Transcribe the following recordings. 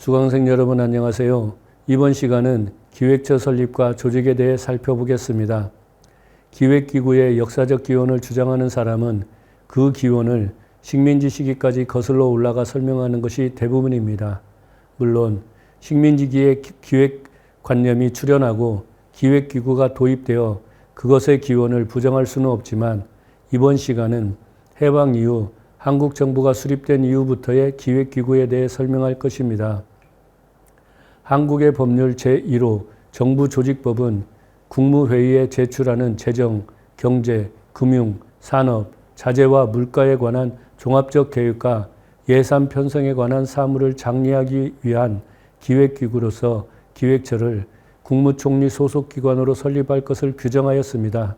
수강생 여러분 안녕하세요. 이번 시간은 기획처 설립과 조직에 대해 살펴보겠습니다. 기획기구의 역사적 기원을 주장하는 사람은 그 기원을 식민지 시기까지 거슬러 올라가 설명하는 것이 대부분입니다. 물론 식민지기의 기획관념이 출현하고 기획기구가 도입되어 그것의 기원을 부정할 수는 없지만 이번 시간은 해방 이후 한국 정부가 수립된 이후부터의 기획기구에 대해 설명할 것입니다. 한국의 법률 제1호 정부조직법은 국무회의에 제출하는 재정, 경제, 금융, 산업, 자재와 물가에 관한 종합적 계획과 예산 편성에 관한 사무를 장려하기 위한 기획기구로서 기획처를 국무총리 소속기관으로 설립할 것을 규정하였습니다.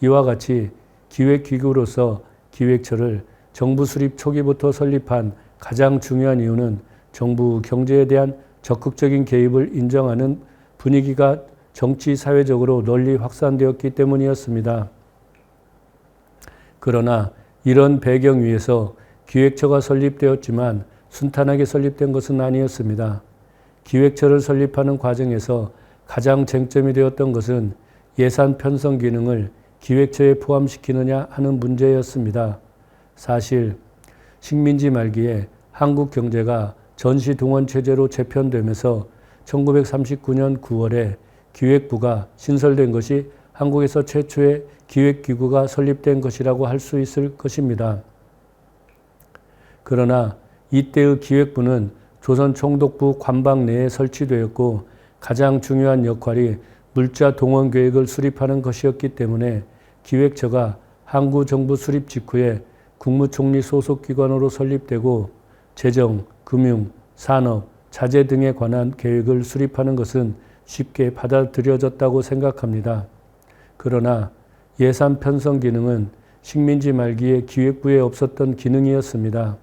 이와 같이 기획기구로서 기획처를 정부 수립 초기부터 설립한 가장 중요한 이유는 정부 경제에 대한 적극적인 개입을 인정하는 분위기가 정치, 사회적으로 널리 확산되었기 때문이었습니다. 그러나 이런 배경 위에서 기획처가 설립되었지만 순탄하게 설립된 것은 아니었습니다. 기획처를 설립하는 과정에서 가장 쟁점이 되었던 것은 예산 편성 기능을 기획처에 포함시키느냐 하는 문제였습니다. 사실 식민지 말기에 한국 경제가 전시동원 체제로 재편되면서 1939년 9월에 기획부가 신설된 것이 한국에서 최초의 기획기구가 설립된 것이라고 할 수 있을 것입니다. 그러나 이때의 기획부는 조선총독부 관방 내에 설치되었고 가장 중요한 역할이 물자 동원 계획을 수립하는 것이었기 때문에 기획처가 한국 정부 수립 직후에 국무총리 소속기관으로 설립되고 재정, 금융, 산업, 자재 등에 관한 계획을 수립하는 것은 쉽게 받아들여졌다고 생각합니다. 그러나 예산 편성 기능은 식민지 말기에 기획부에 없었던 기능이었습니다.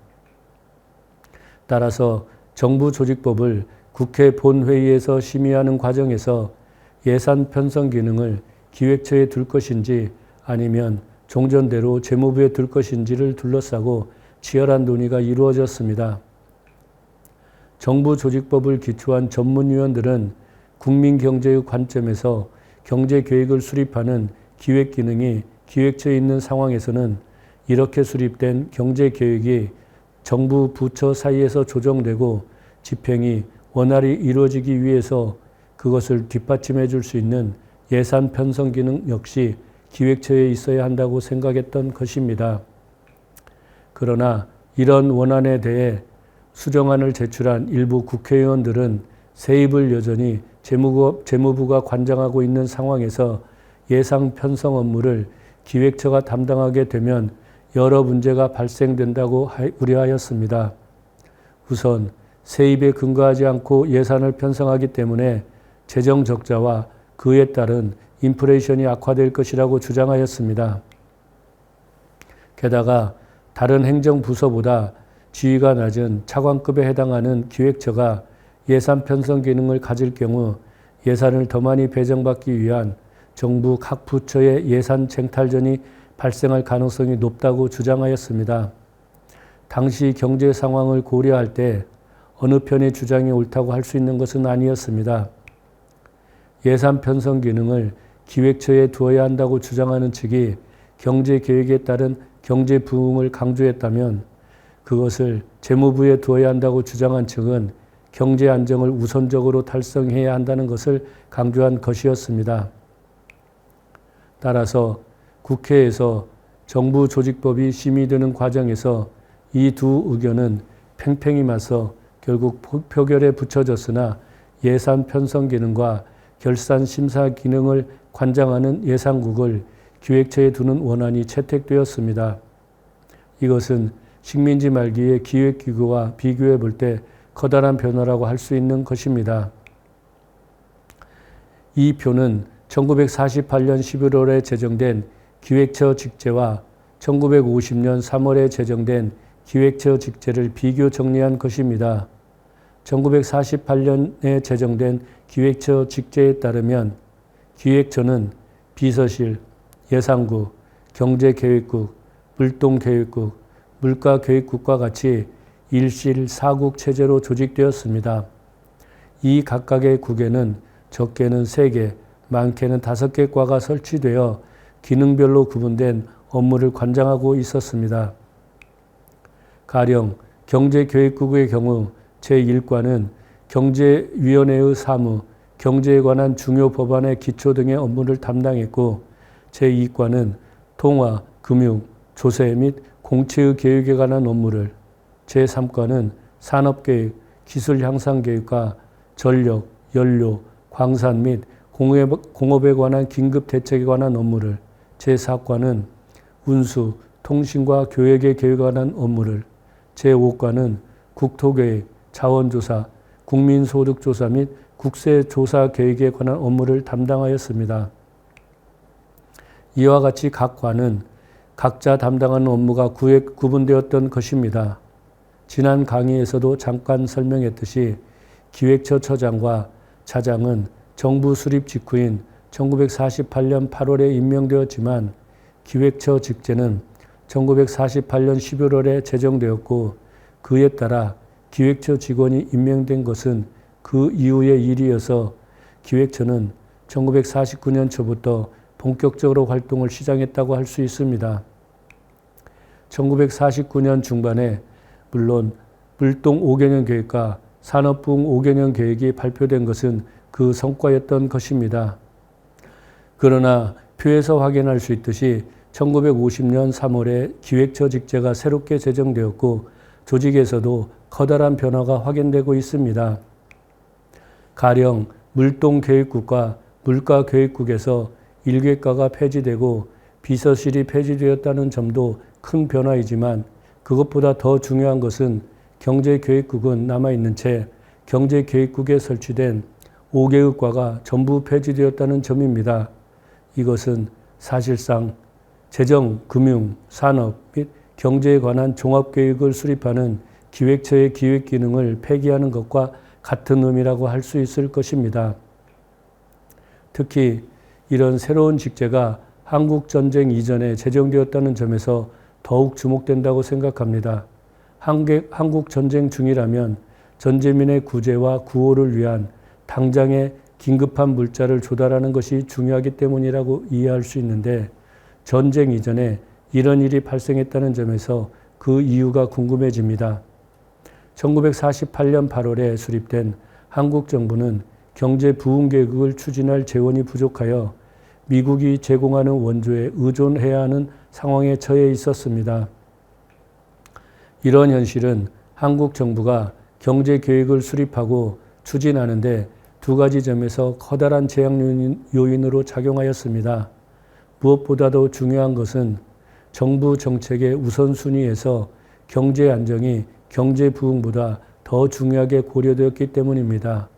따라서 정부조직법을 국회 본회의에서 심의하는 과정에서 예산 편성 기능을 기획처에 둘 것인지 아니면 종전대로 재무부에 둘 것인지를 둘러싸고 치열한 논의가 이루어졌습니다. 정부조직법을 기초한 전문위원들은 국민경제의 관점에서 경제계획을 수립하는 기획기능이 기획처에 있는 상황에서는 이렇게 수립된 경제계획이 정부 부처 사이에서 조정되고 집행이 원활히 이루어지기 위해서 그것을 뒷받침해 줄 수 있는 예산 편성 기능 역시 기획처에 있어야 한다고 생각했던 것입니다. 그러나 이런 원안에 대해 수정안을 제출한 일부 국회의원들은 세입을 여전히 재무부가 관장하고 있는 상황에서 예산 편성 업무를 기획처가 담당하게 되면 여러 문제가 발생된다고 우려하였습니다. 우선 세입에 근거하지 않고 예산을 편성하기 때문에 재정 적자와 그에 따른 인플레이션이 악화될 것이라고 주장하였습니다. 게다가 다른 행정부서보다 지위가 낮은 차관급에 해당하는 기획처가 예산 편성 기능을 가질 경우 예산을 더 많이 배정받기 위한 정부 각 부처의 예산 쟁탈전이 발생할 가능성이 높다고 주장하였습니다. 당시 경제 상황을 고려할 때 어느 편의 주장이 옳다고 할 수 있는 것은 아니었습니다. 예산 편성 기능을 기획처에 두어야 한다고 주장하는 측이 경제계획에 따른 경제 부흥을 강조했다면 그것을 재무부에 두어야 한다고 주장한 측은 경제 안정을 우선적으로 달성해야 한다는 것을 강조한 것이었습니다. 따라서 국회에서 정부조직법이 심의되는 과정에서 이 두 의견은 팽팽히 맞서 결국 표결에 붙여졌으나 예산 편성 기능과 결산 심사 기능을 관장하는 예산국을 기획처에 두는 원안이 채택되었습니다. 이것은 식민지 말기의 기획기구와 비교해 볼 때 커다란 변화라고 할 수 있는 것입니다. 이 표는 1948년 11월에 제정된 기획처 직제와 1950년 3월에 제정된 기획처 직제를 비교 정리한 것입니다. 1948년에 제정된 기획처 직제에 따르면 기획처는 비서실, 예산국, 경제계획국, 물동계획국, 물가계획국과 같이 일실 4국 체제로 조직되었습니다. 이 각각의 국에는 적게는 3개, 많게는 5개 과가 설치되어 기능별로 구분된 업무를 관장하고 있었습니다. 가령 경제교육국의 경우 제1과는 경제위원회의 사무, 경제에 관한 중요 법안의 기초 등의 업무를 담당했고 제2과는 통화, 금융, 조세 및 공채의 교육에 관한 업무를, 제3과는 산업계획, 기술향상계획과 전력, 연료, 광산 및 공업에 관한 긴급대책에 관한 업무를, 제4과는 운수, 통신과 교역의 계획에 관한 업무를, 제5과는 국토계획, 자원조사, 국민소득조사 및 국세조사 계획에 관한 업무를 담당하였습니다. 이와 같이 각 과는 각자 담당하는 업무가 구분되었던 것입니다. 지난 강의에서도 잠깐 설명했듯이 기획처 처장과 차장은 정부 수립 직후인 1948년 8월에 임명되었지만 기획처 직제는 1948년 11월에 제정되었고 그에 따라 기획처 직원이 임명된 것은 그 이후의 일이어서 기획처는 1949년 초부터 본격적으로 활동을 시작했다고 할 수 있습니다. 1949년 중반에 물론 물동 5개년 계획과 산업부흥 5개년 계획이 발표된 것은 그 성과였던 것입니다. 그러나 표에서 확인할 수 있듯이 1950년 3월에 기획처 직제가 새롭게 제정되었고 조직에서도 커다란 변화가 확인되고 있습니다. 가령 물동계획국과 물가계획국에서 1계과가 폐지되고 비서실이 폐지되었다는 점도 큰 변화이지만 그것보다 더 중요한 것은 경제계획국은 남아있는 채 경제계획국에 설치된 5개의 과가 전부 폐지되었다는 점입니다. 이것은 사실상 재정, 금융, 산업 및 경제에 관한 종합계획을 수립하는 기획처의 기획 기능을 폐기하는 것과 같은 의미라고 할 수 있을 것입니다. 특히 이런 새로운 직제가 한국전쟁 이전에 제정되었다는 점에서 더욱 주목된다고 생각합니다. 한국전쟁 중이라면 전제민의 구제와 구호를 위한 당장의 긴급한 물자를 조달하는 것이 중요하기 때문이라고 이해할 수 있는데 전쟁 이전에 이런 일이 발생했다는 점에서 그 이유가 궁금해집니다. 1948년 8월에 수립된 한국 정부는 경제 부흥 계획을 추진할 재원이 부족하여 미국이 제공하는 원조에 의존해야 하는 상황에 처해 있었습니다. 이런 현실은 한국 정부가 경제 계획을 수립하고 추진하는데 두 가지 점에서 커다란 제약 요인으로 작용하였습니다. 무엇보다도 중요한 것은 정부 정책의 우선순위에서 경제 안정이 경제 부흥보다 더 중요하게 고려되었기 때문입니다.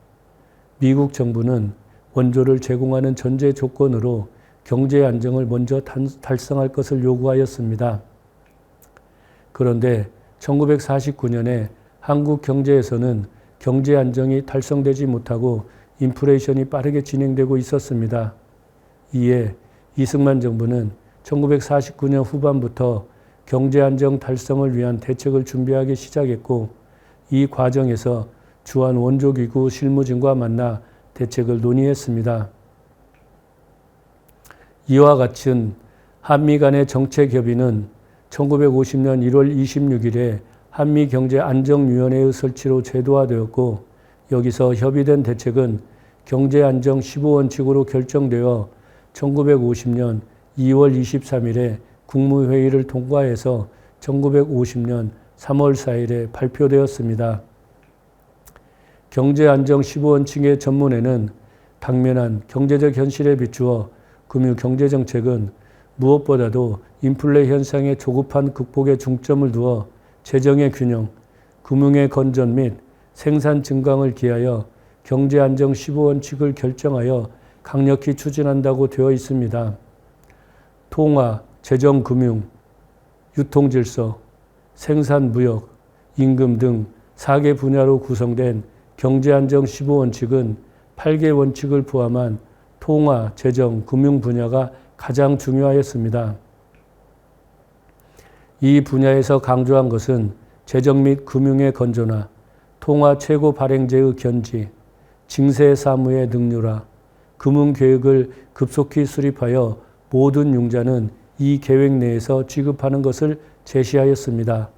미국 정부는 원조를 제공하는 전제 조건으로 경제 안정을 먼저 달성할 것을 요구하였습니다. 그런데 1949년에 한국 경제에서는 경제 안정이 달성되지 못하고 인플레이션이 빠르게 진행되고 있었습니다. 이에 이승만 정부는 1949년 후반부터 경제 안정 달성을 위한 대책을 준비하기 시작했고 이 과정에서 주한 원조기구 실무진과 만나 대책을 논의했습니다. 이와 같은 한미 간의 정책 협의는 1950년 1월 26일에 한미경제안정위원회의 설치로 제도화되었고 여기서 협의된 대책은 경제안정 15원칙으로 결정되어 1950년 2월 23일에 국무회의를 통과해서 1950년 3월 4일에 발표되었습니다. 경제안정 15원칙의 전문에는 당면한 경제적 현실에 비추어 금융경제정책은 무엇보다도 인플레 현상의 조급한 극복에 중점을 두어 재정의 균형, 금융의 건전 및 생산 증강을 기하여 경제안정 15원칙을 결정하여 강력히 추진한다고 되어 있습니다. 통화, 재정, 금융, 유통질서, 생산, 무역, 임금 등 4개 분야로 구성된 경제안정 15원칙은 8개 원칙을 포함한 통화, 재정, 금융 분야가 가장 중요하였습니다. 이 분야에서 강조한 것은 재정 및 금융의 건조나 통화 최고 발행제의 견지, 징세 사무의 능률화, 금융계획을 급속히 수립하여 모든 융자는 이 계획 내에서 취급하는 것을 제시하였습니다.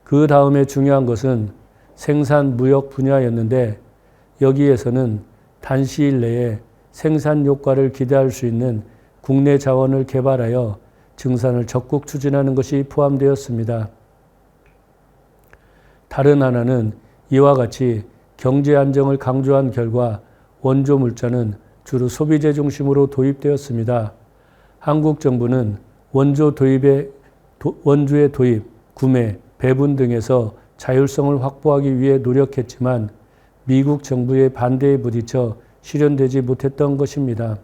그 다음에 중요한 것은 생산 무역 분야였는데 여기에서는 단시일 내에 생산 효과를 기대할 수 있는 국내 자원을 개발하여 증산을 적극 추진하는 것이 포함되었습니다. 다른 하나는 이와 같이 경제 안정을 강조한 결과 원조 물자는 주로 소비재 중심으로 도입되었습니다. 한국 정부는 원조의 도입, 구매, 배분 등에서 자율성을 확보하기 위해 노력했지만 미국 정부의 반대에 부딪혀 실현되지 못했던 것입니다.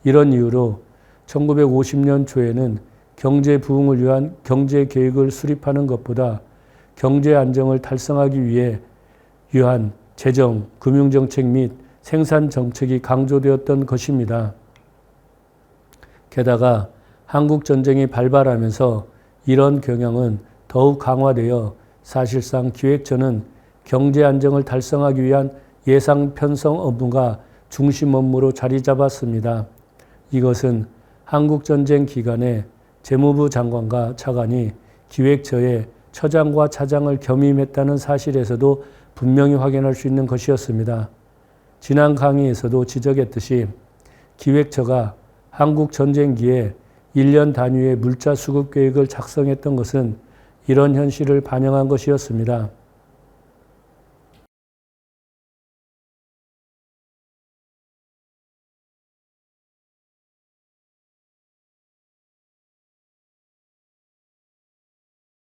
이런 이유로 1950년 초에는 경제 부흥을 위한 경제 계획을 수립하는 것보다 경제 안정을 달성하기 위해 유한 재정, 금융정책 및 생산 정책이 강조되었던 것입니다. 게다가 한국 전쟁이 발발하면서 이런 경향은 더욱 강화되어 사실상 기획처는 경제 안정을 달성하기 위한 예상 편성 업무가 중심 업무로 자리 잡았습니다. 이것은 한국 전쟁 기간에 재무부 장관과 차관이 기획처에 처장과 차장을 겸임했다는 사실에서도 분명히 확인할 수 있는 것이었습니다. 지난 강의에서도 지적했듯이 기획처가 한국 전쟁기에 1년 단위의 물자 수급 계획을 작성했던 것은 이런 현실을 반영한 것이었습니다.